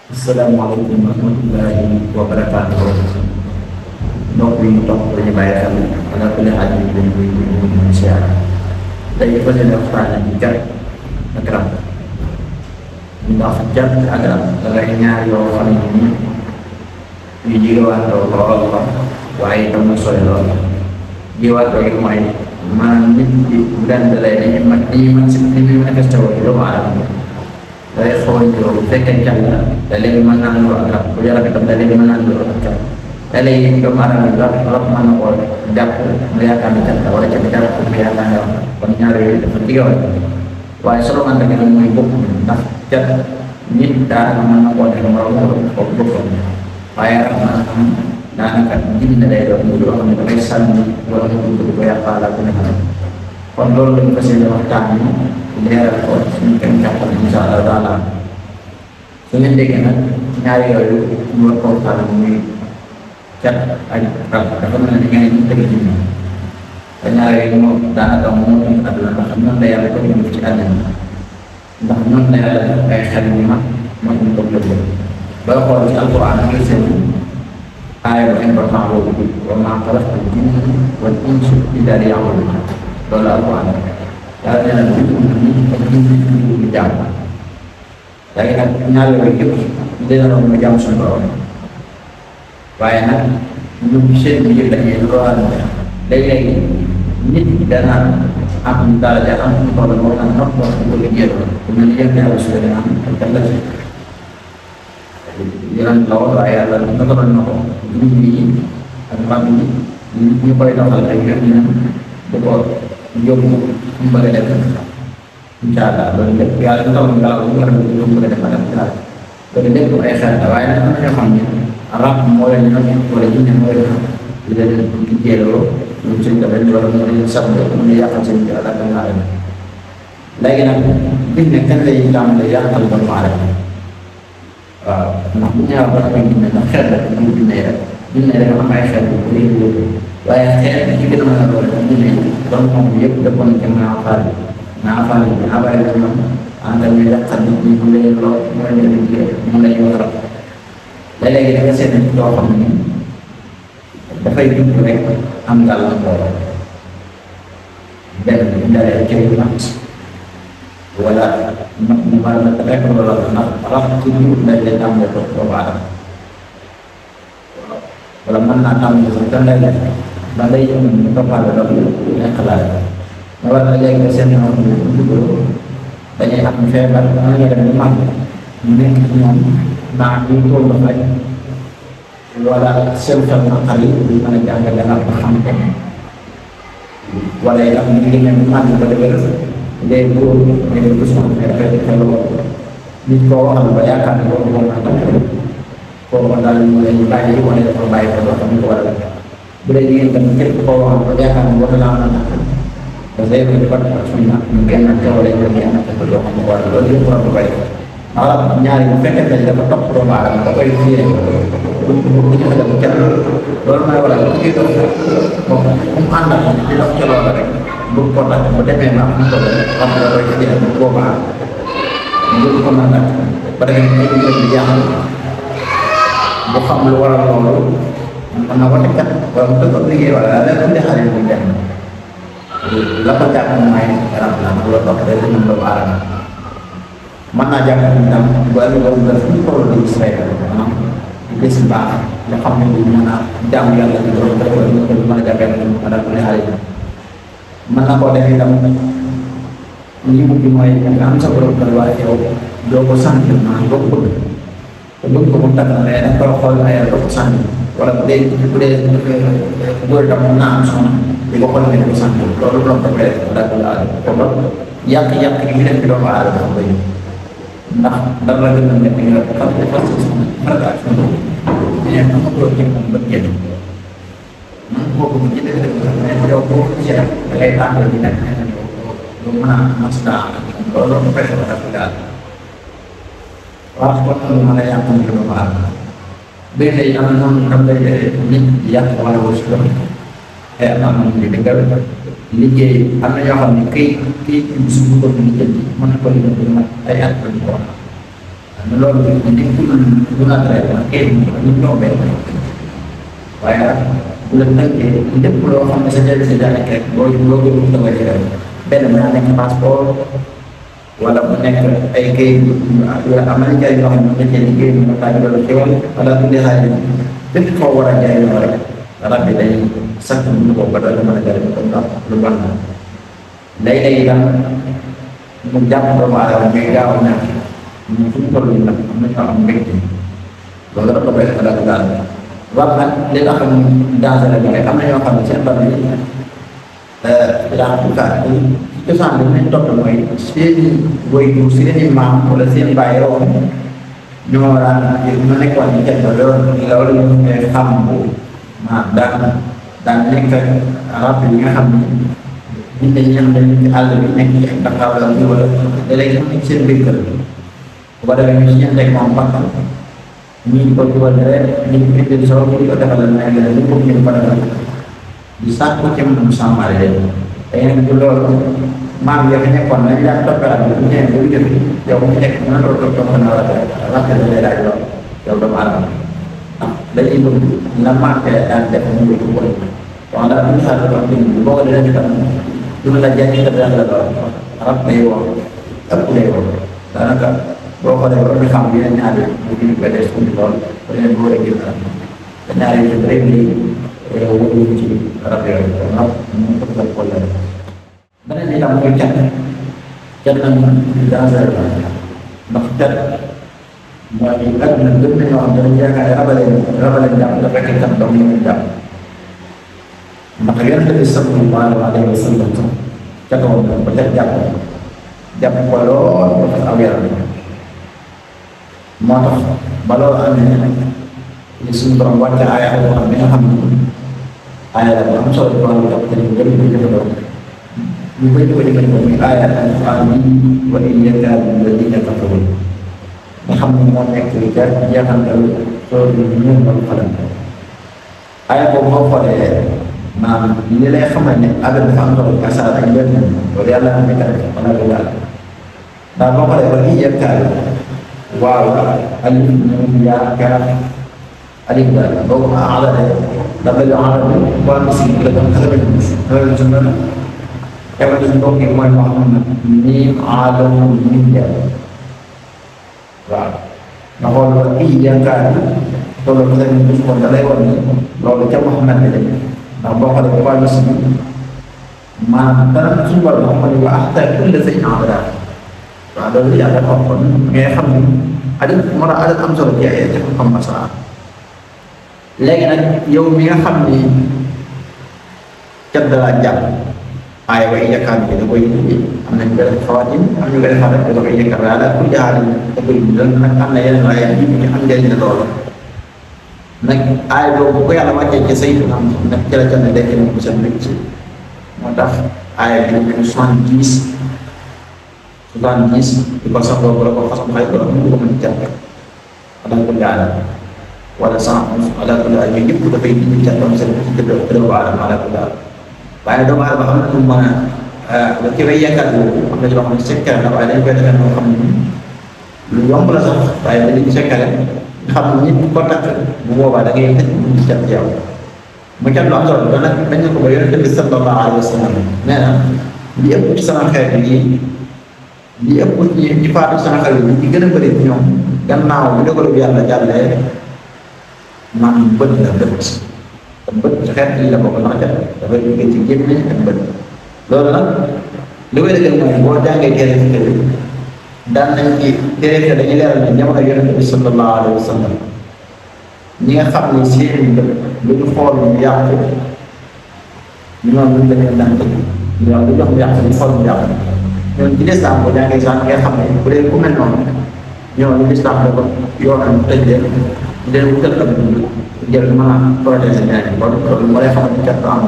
Assalamualaikum warahmatullahi wabarakatuh. Mbokk yi ñu topp dañu bàyyi xel ala kulli xaal yi dañu koy ñu siyaar tey fas yéene waxtaane ci jar ak rab ndax jar ak rab dangay ñaar yoo xam ne ni yu jigewaatoo lool la waaye itam na sori lool jigewaatoo gi mooy maanaam nit ki bu daan dalee dañuy mën si ni muy manifesté wu ci doomu aadama day xaw a ñëw bu fekkee jar la da léegi mën naa nuroo ak rab bu jar ak itam da léegi mën naa nuroo ak jar te léegi doomu aadama bi rab mën na koo jàpp nga yaakaar ne jar la wala ca jar ko nga yaakaar ne wax kon ñaar yooyu dafa jigewaat waaye solo man nag mooy bopp ndax jar nit daanaka mën na koo def moroom kooku boppam waaye rab maanaam daanaka jinne lay doon mu loo xam ne dafay sànni wala mu dugg ko yàqaala ku nekk kon loolu lañu fas yéene waxtaan ni leeral ko suñu kenn jàppal insha Allah taala su ngeen déggee nag ñaari yooyu ñu war ko waxtaan muy cat ak rab dafa mel ne ngeen ñu tëgg ci ñun te ñaari yooyu moom daanaka moo tënk àdduna ndax noonu la yàlla ko ñu ci àdduna ndax noonu la yàlla def ay xel yu mag moo ñu ko lëbb ba xool ci alquran ngay seen aaya bu important boobu wa maa xalaqtul jinna wal insa illa liya'budun loolu alquran yàlla nee na nit ak jinne ñu jàmm léegi nag ñaar yooyu yëpp dina doon mu jàmm suñu borom waaye nag ñu seen biir dañuy lorante léeg-léegi nit ñi dana am daraja am fu toll moo tax nopp wax ko liggéey ku mel ni yéen yàlla su dee am ak yeneen la woon waaye yàlla nagaloon na ko nit ñi ak rab yi ñu koy doxal ay yoon ñu bu ko yóbbu mu bëgg a def incha allah loolu lépp yàlla du taw ngelaw bu war a dugg yóbbu bëgg a def ak daal loolu lépp ay xel la waaye nag am na ñoo xam ne rab moo leen ñoom wala jinne moo leen di leen liggéeyloo ñu seen tamit wala mu leen sax mu ñu yàqal seen bi ak naa leen léegi nag jinne kan lay tàmbalee yàqal doomu aadama waaw ndax bu ñëwaat ba nga gis ne ndax xel la ñu jinne rek jinne rek am ay xel yu bëri waaye xeet ci gën a mën a doon jinne doon moom yëpp defoon ci naafaal bi naafaal bi moom ànd ak ñu yàqal nit ñi mu leen loo mu leen liggéey mu la ñu war a léegi da nga seet nit loo xam ne dafay jub rek am gàllankoor benn dalee ci mat wala mat mu mën a rek loolu ndax rab ci biir dañ leen tàmbalee toog doomu aadama wala mën naa tàmbalee sax dañ lay def ba lay yëngu ñu toppaale loolu nekk laaj ma war na léegi nga seen ñoo xam ne dugg dañuy am feebar mën nga dem mag ñu nekk ci ñoom naa ñu tool ba faj wala seen xel naqar yi ñu mën a jàng gannaaw ba xam ko wala itam ñu ngi ne mag ba dëgër léegi boobu léegi bu soxla nga xel nit koo waxal ba yaakaar ne loolu moom la kooku daal ñu leen bàyyi wala dafa bàyyi ko doo xam ko war a def bu dee jigéen tam képp koo waxal ba yaakaar ne war naa mën a parce que léegi dafa def suñu nag ñu génn ak wala ñu génn ak ko doo xam ko war a loolu yëpp war a bàyyi ndax ñaari bu fekkee ne dafa topp doomu aadama da koy fiire bu ñu xel kenn loolu mooy waral bu ñuy dox moom fu mu ànd ak di dox ci loolu rek bu ko takk bu demee ba am ko xam nga koy fiire bu boobaa ñu ko mën a ba da ngay ñu ko di yàq bu xam lu waral loolu mën na wate kat wala mu tëgg liggéey wala la leen di xale bu dem la ko jàpp mooy rab la bu la topp day dëgg doomu aadama mën naa jàpp ni tam bu amee loolu def ñu ko doon gis rek maanaam gis baax nga xam ne du mën a jàmm yàlla di doon def wala ñu ko mën a jàppee ne ma daal ne xale mën na koo def itam li mujj mooy nga am sa borom kër waaye yow doo ko sant maanaam doo ko bëgg te bëgg ko mu takk na da nga koy xool ay doo ko sant wala bu dee góor tam mën naa am soxna di ko xool ne ko sant loolu doon ko def daal la ko yàq-yàq gi ñu def ci doomu aadama dafa bëri ndax dara la gën a nekk nga xam ne fas fréquentation boobu ñu ne ko ci moom ba génn boobu bu ci def mais yow boo ko gisee da ngay tàmbal di nekk lu mën a masda loolu ko fexe ba def daal waaw kon lu mën a yàq ci doomu aadama benn day am noonu tam lay nit yàq wala wala si doon ay am na ñu di nga liggéey am na ñoo xam ne kay suñu ko liggéey mën na ko liggéey mat ay at ko loolu nekkul lu naturel ndax kenn ñu ñoo benn waaye bu la tënkee lépp loo xam ne sa njëriñ sa jaay rek boo ko da nga jëlee benn mën naa nekk passeport wala mu nekk ay kayit yu am na njëriñ yoo xam ne dañ cee liggéey ñu taaj wala xéwal wala tuddee xaaj lépp foo war a jëriñoo rek rab bi day sakk ñu ko ba dara mën a jëriñ ko ndax lu baax na léeg-léeg itam mu jàpp doomu aadama ñuy gaaw a ñàkk ñu fu ñu toll nii nag am nañoo am mbégte loolu dafa koy xelal daal waaw nag li nga xam ne danger la mooy am na ñoo xam ne seen bànn yi daa tukaat ci cosaan bi nañ topp mooy seeni waajur seeni maam wala seen bàyyi roon ñoo daan ñu nekkoon ci kenn loolu ñu koy xam bu daan nekk rab yi nga xam ne nit ñi ñam dañ ci àll bi nekk ci Dakar wala léegi am nañ seen biir kër bu ko defee ñu si ñanteeg moom bakkan ñii ko dugal rek ñu bindil soo ko defal na ñu ko ñu ko defal di sàkku ci moom sàmmale leen tey nag bu loolu maam ya fi nekkoon nañ daan toppee ak bu ñëwee bu jëf yow mu nekk mën a doon topp na rafet lay daal lool yow doomu aadama ah dañuy bëgg la marqué daan def ñu ko ko wax daal bu ñu xaar ko boo ko dina tam du la jàngi te daan la lool rab lay wax ëpp lay wax daanaka boo xoolee ba ñu xam yeneen ñaari bu ñu ko def suñu lool ba leen góor a gis te ñaari yu bëri wóorul ci rab yooyu rab ñu ko def ko la beneen itam mooy cat nag danger la ndax cat mooy àdduna gën nañoo xam dañu yaakaar rabaleen jàpp dafa fekk cat dong ñu jàpp ndax yonent bi sallallahu alayhi wa sallam catoon na ba cat jàpp ko lool ba fa aw yaram moo tax ba loolu amee ni suñu borom wàcce aaya boo xam ne nga xam ne aaya la bu am solo ci wàllu jàpp te ñu bëri ñu jëfandoo ñu bëri ko jëfandikoo muy aaya alquran bi wa in yakaadu alladina kafaru nga xam ne moo nekk ca jeexantal soo di ñëw ba falam aaya boobu moo xoolee maanaam li lay xamal ne àgg dafa am solo kasaar ak benn loolu yàlla am nekk rek wala lu yàlla ndax boo xoolee wa in yakaadu waaw alif ñoom yaa kaaf alif daal boobu aadale dafa yu aadale waa misi la doon xasabal sunna xemal suñu mbokk yi mooy Muhammad miim aadamu min ja waaw nga xool ba kii yaakaar loolu ko seen bis kon da lay war ni loolu ca Muhammad la dem ndax boo xoolee ba waa misi maanaam dara suñu borom xam ne wa axta kulla say aadala waaw loolu yàlla wax kon ngay xam ni adal moo tax adal am solo ci ay ci xam masala léegi nag yow mi nga xam ni cat dalaa jàpp aaya way yaakaar bi da koy am nañ ko def xawaatim am ñu ko defaat da koy yaakaar daal ak pour jaxaar da koy dal nag am na yeneen waaye ñu am njëriñ la loolu nag aaya boobu bu ko yàlla wàccee ci saytu am nag ci la cat ne dekk na ko seen mbir ci moo tax aaya bi ñu 70 di ko sax boobu la ko xas xay ko ñu ko mën a jàpp ala ko jaala wala sans ala ko jaala ñu ñëpp dafay ñu jàppam seen ci doomu aadama ala ko jaala waaye doomu aadama am na lu mën a ki way yaakaar boobu am na ci loo xam ne sekkare la waaye dañ koy defee moo xam ne lu yomb la sax waaye dañu ci sekkare nga xam ne nit ko takk bu boobaa da ngay tëj ñu jàpp yow mu jàpp lu am solo da nag dañ ko ba yonente bi sallallahu alayhi wa sallam nee na li ëpp ci sama xeet bi li ëpp ci faatu sama xarit bi ci gën a bëri ñoom gannaaw bu dogalu yàlla jàllee maanaam bët la bët te bët ci xeet yi la bokk ndax dafay jógee ci gémmiñ ak bët loolu nag li koy dëggal mooy boo jàngee téere fi tëdd daan nañ ci téere fi dañuy leeral ne jamono yonente bi sallallahu alayhi wa sallam ñi nga xam ne seen bët lu ñu xool ñu yàqu ñoom ñu dañu daan tëdd ñoom lu jox mu yàqu ñu xool mu yàqu ñoom ci lislaam boo jàngee sax nga xam ne bu dee ku mel noonu ñoom lislaam da ko yoonal tëj leen leen wutal ak dund ngir mën a protéger ñeneen bon loolu moo lay xamal ni kat am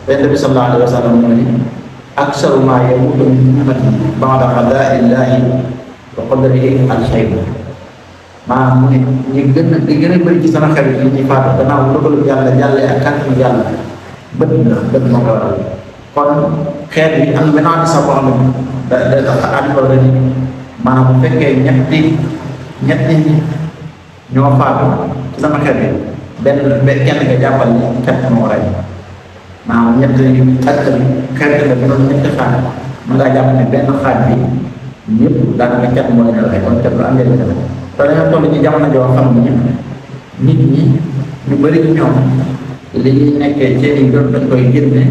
Yonent bi sallallahu alayhi wa sallam moo ni aksaru maa yamuutu min ummati ba'da qadaa'i llaahi wa qadarihi al-xayb maanaam mu ne ñu gën a bëri ci sama xel yi ñuy faatu gannaaw dogalu yàlla jàllee ak kàttanu yàlla bët moo ko waral kon xeet bi am benn sa boo xam ne da ni maanaam bu fekkee ñetti ñett ñi ñoo faatu ci sama xel bi benn kenn nga jàppal ni kat moo rey maanaam ñett yu ak xeet la bu doon ñetti xaaj mën ngaa jàpp ne benn xaaj bi ñëpp daanaka kat moo leen rey kon kat lu am njëriñ la te dañoo toll ci jamono joo xam ne nit ñi ñu bëri ci ñoom li ñuy nekkee seen i doon dañ koy génne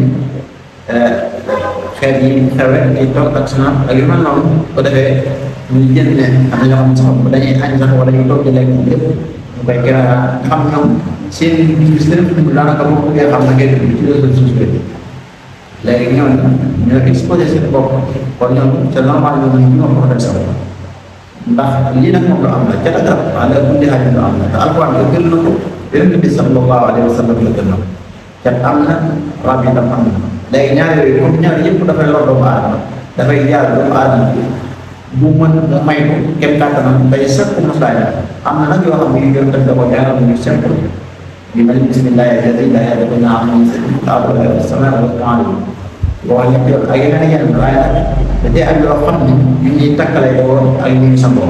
xeet yi xewe ay toog ak snap ak yu mel noonu ko defee ñu génne am na ñoo xam sax dañuy añ sax wala ñu toog di lekk lépp ñu koy gën a xam ñoom seen gis leen daanaka boo bëggee xam na ngeen ci réseaux sociaux yi léegi ñooñu ñoo exposé seen bopp kon ñoom c'est normal ñoom ñu ñoo ko def sax ndax lii nag moom lu am la ca la garab ala kulli haal lu am la te alquran la gën na ko yonent bi sallallahu alayhi wa sallam la gën na ko ca am na rab yi tam am na léegi ñaar yooyu comme ñaar yëpp dafay lor doomu aadama dafay jaar doomu aadama bu mën mu may ko kem kàttanam day sëkk muslaay am na nag yoo xam ne yu gën da ko jaaral ñu simple bi mel bismillahi alladi la yadurru ma'a ismihi shay'un fis samaa'i wal ardi boo xam ne ak yeneen ak yeneen waaye nag da cee am yoo xam ne yu ñuy takkale yoo ak yu ñuy sangoo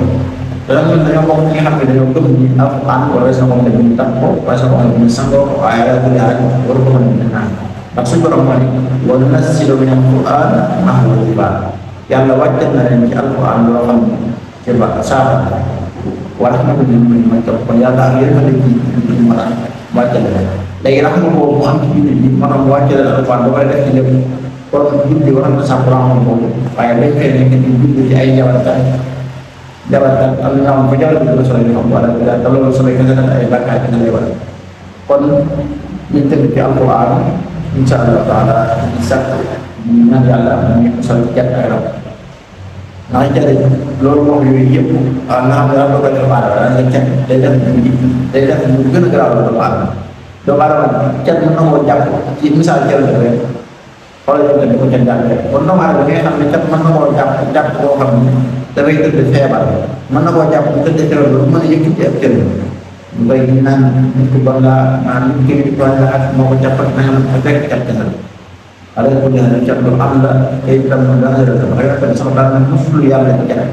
te nag ñun dañoo bokk ñi nga xam ne dañoo gëm ni alquran wala sa moom dañuy takk ko wala sa moom dañuy sangoo waaye ala kulli haal waru ko mën a naan ndax suñu borom moo ne wa nunazzilu mina al-qur'an ma huwa shifa yàlla wàccal na leen ci alquran loo xam ne ci ba saafara wa rahmatan lil mu'minin kon yàlla ak yërmande ci ñu mën a wàccal leen léegi rahma boobu mu am ci jullit bi maanaam wàccal leen alquran ba pare def ci lépp kon julli war na sax rahma boobu waaye dañ fay nekk di julli ci ay jabarkat am na ñoo xam fa jabar bi la solo xam wala te loolu solo kese na ay bàkkaar kese lay war kon ñu tënk ci alquran insha Allah taala di sàkk ñaan yàlla ñu ko sol jàpp ak rab ndax jëriñ loolu moom yooyu yëpp nga xam ne daal ko def aadama la cat day def mu gën a garaaw doomu aadama cat mën na koo jàpp ci misaal jëriñ rek xoolal yow tamit ko cat jàpp rek kon doomu aadama bi nga xam ne cat mën na koo jàpp boo xam ne dafay tëdd feebar mën na koo jàpp tëdd feebar ba mën a yëkkati ab cër ñu koy naan nit ku bon la naan nit ki bon la ak moo ko jàpp ak nangam ak fekk cat kese la ala ko ñaan cat lu am la ay tam da nga rek ay rek sax daal na musul yàlla ci cat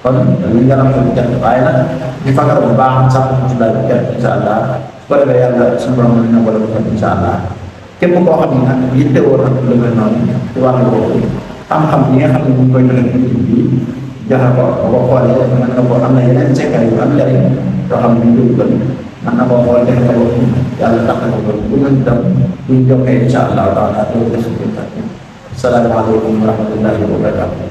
kon li nga am ko cat waaye nag ñu fagar bu baax sax musul la cat insha Allah ko defee yàlla suñu borom na wala ko insha Allah képp koo xam ne nag yitte woon ak lu mel noonu ci wàllu boobu xam-xam yi nga xam ne ñu ngi koy joxe ci bi joxe ko boo xoolee mën nga ko am na yeneen secret yu am njëriñ yoo xam ne ñu ngi koy mën na koo xool defe ko yàlla tax na ko bu mën tam buñ jokkee insha Allah taala doo def salaamaaleykum wa rahmatullahi wa barakatuh